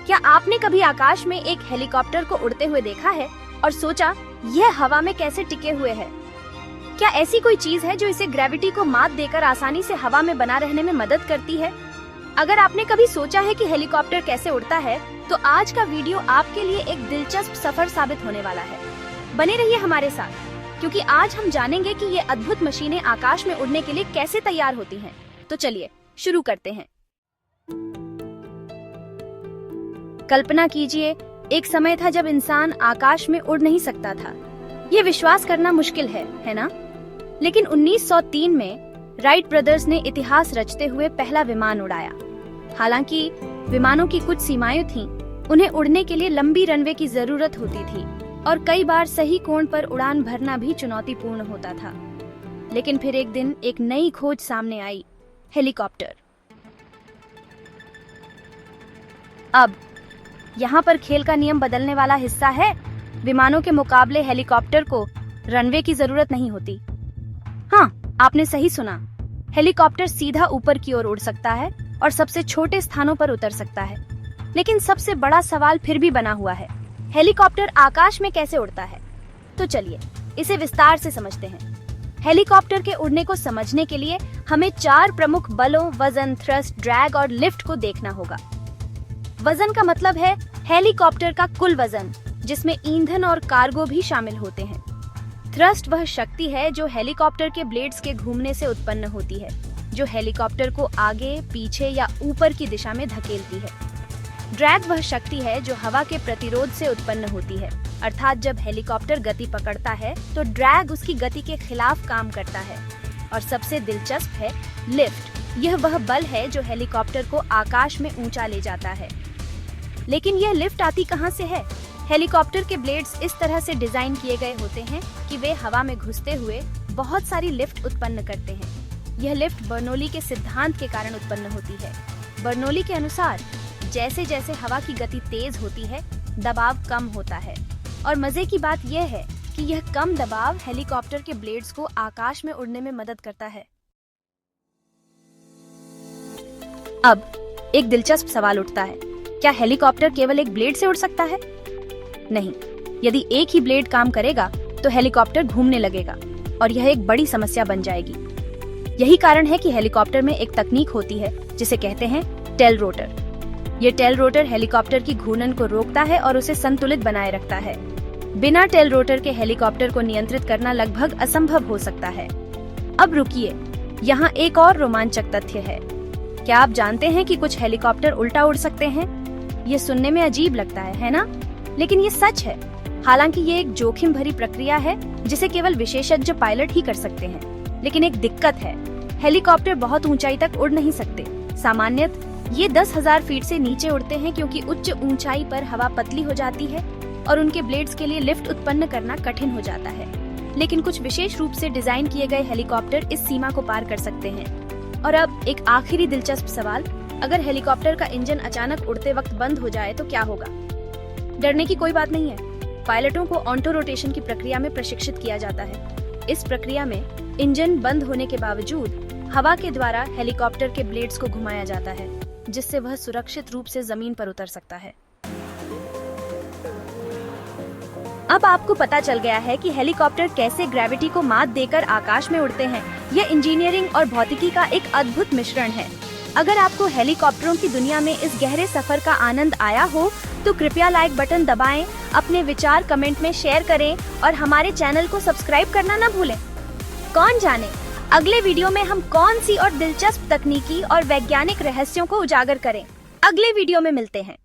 क्या आपने कभी आकाश में एक हेलीकॉप्टर को उड़ते हुए देखा है और सोचा यह हवा में कैसे टिके हुए है? क्या ऐसी कोई चीज है जो इसे ग्रेविटी को मात देकर आसानी से हवा में बना रहने में मदद करती है? अगर आपने कभी सोचा है कि हेलीकॉप्टर कैसे उड़ता है, तो आज का वीडियो आपके लिए एक दिलचस्प सफर साबित होने वाला है। बने रहिए हमारे साथ, क्योंकि आज हम जानेंगे कि ये अद्भुत मशीनें आकाश में उड़ने के लिए कैसे तैयार होती हैं। तो चलिए शुरू करते हैं। कल्पना कीजिए, एक समय था जब इंसान आकाश में उड़ नहीं सकता था। ये विश्वास करना मुश्किल है ना? लेकिन 1903 में राइट ब्रदर्स ने इतिहास रचते हुए पहला विमान उड़ाया। हालांकि विमानों की कुछ सीमाएं थीं, उन्हें उड़ने के लिए लंबी रनवे की जरूरत होती थी और कई बार सही कोण पर उड़ान भरना भी चुनौतीपूर्ण होता था। लेकिन फिर एक दिन एक नई खोज सामने आई, हेलीकॉप्टर। अब यहाँ पर खेल का नियम बदलने वाला हिस्सा है। विमानों के मुकाबले हेलीकॉप्टर को रनवे की जरूरत नहीं होती। हाँ, आपने सही सुना। हेलीकॉप्टर सीधा ऊपर की ओर उड़ सकता है और सबसे छोटे स्थानों पर उतर सकता है। लेकिन सबसे बड़ा सवाल फिर भी बना हुआ है, हेलीकॉप्टर आकाश में कैसे उड़ता है? तो चलिए इसे विस्तार से समझते हैं। हेलीकॉप्टर के उड़ने को समझने के लिए हमें 4 प्रमुख बलों वजन, थ्रस्ट, ड्रैग और लिफ्ट को देखना होगा। वजन का मतलब है हेलीकॉप्टर का कुल वजन, जिसमें ईंधन और कार्गो भी शामिल होते हैं। थ्रस्ट वह शक्ति है जो हेलीकॉप्टर के ब्लेड्स के घूमने से उत्पन्न होती है, जो हेलीकॉप्टर को आगे, पीछे या ऊपर की दिशा में धकेलती है। ड्रैग वह शक्ति है जो हवा के प्रतिरोध से उत्पन्न होती है, अर्थात जब हेलीकॉप्टर गति पकड़ता है तो ड्रैग उसकी गति के खिलाफ काम करता है। और सबसे दिलचस्प है लिफ्ट। यह वह बल है जो हेलीकॉप्टर को आकाश में ऊंचा ले जाता है। लेकिन यह लिफ्ट आती कहां से है? हेलीकॉप्टर के ब्लेड्स इस तरह से डिजाइन किए गए होते हैं कि वे हवा में घुसते हुए बहुत सारी लिफ्ट उत्पन्न करते हैं। यह लिफ्ट बर्नौली के सिद्धांत के कारण उत्पन्न होती है। बर्नौली के अनुसार जैसे जैसे हवा की गति तेज होती है, दबाव कम होता है। और मजे की बात यह है कि यह कम दबाव हेलीकॉप्टर के ब्लेड्स को आकाश में उड़ने में मदद करता है। अब एक दिलचस्प सवाल उठता है, क्या हेलीकॉप्टर केवल एक ब्लेड से उड़ सकता है? नहीं, यदि एक ही ब्लेड काम करेगा तो हेलीकॉप्टर घूमने लगेगा और यह एक बड़ी समस्या बन जाएगी। यही कारण है कि हेलीकॉप्टर में एक तकनीक होती है जिसे कहते हैं टेल रोटर। ये टेल रोटर हेलीकॉप्टर की घूर्णन को रोकता है और उसे संतुलित बनाए रखता है। बिना टेल रोटर के हेलीकॉप्टर को नियंत्रित करना लगभग असंभव हो सकता है। अब रुकिए, यहाँ एक और रोमांचक तथ्य है। क्या आप जानते हैं कि कुछ हेलीकॉप्टर उल्टा उड़ सकते हैं? ये सुनने में अजीब लगता है ना? लेकिन ये सच है। हालांकि ये एक जोखिम भरी प्रक्रिया है जिसे केवल विशेषज्ञ पायलट ही कर सकते हैं। लेकिन एक दिक्कत है, हेलीकॉप्टर बहुत ऊंचाई तक उड़ नहीं सकते। सामान्यतः ये 10,000 फीट से नीचे उड़ते हैं, क्योंकि उच्च ऊंचाई पर हवा पतली हो जाती है और उनके ब्लेड्स के लिए लिफ्ट उत्पन्न करना कठिन हो जाता है। लेकिन कुछ विशेष रूप से डिजाइन किए गए हेलीकॉप्टर इस सीमा को पार कर सकते हैं। और अब एक आखिरी दिलचस्प सवाल, अगर हेलीकॉप्टर का इंजन अचानक उड़ते वक्त बंद हो जाए तो क्या होगा? डरने की कोई बात नहीं है। पायलटों को ऑटो रोटेशन की प्रक्रिया में प्रशिक्षित किया जाता है। इस प्रक्रिया में इंजन बंद होने के बावजूद हवा के द्वारा हेलीकॉप्टर के ब्लेड्स को घुमाया जाता है, जिससे वह सुरक्षित रूप से जमीन पर उतर सकता है। अब आपको पता चल गया है कि हेलीकॉप्टर कैसे ग्रेविटी को मात देकर आकाश में उड़ते हैं। यह इंजीनियरिंग और भौतिकी का एक अद्भुत मिश्रण है। अगर आपको हेलीकॉप्टरों की दुनिया में इस गहरे सफर का आनंद आया हो तो कृपया लाइक बटन दबाएं, अपने विचार कमेंट में शेयर करें और हमारे चैनल को सब्सक्राइब करना न भूलें। कौन जाने अगले वीडियो में हम कौन सी और दिलचस्प तकनीकी और वैज्ञानिक रहस्यों को उजागर करें। अगले वीडियो में मिलते हैं।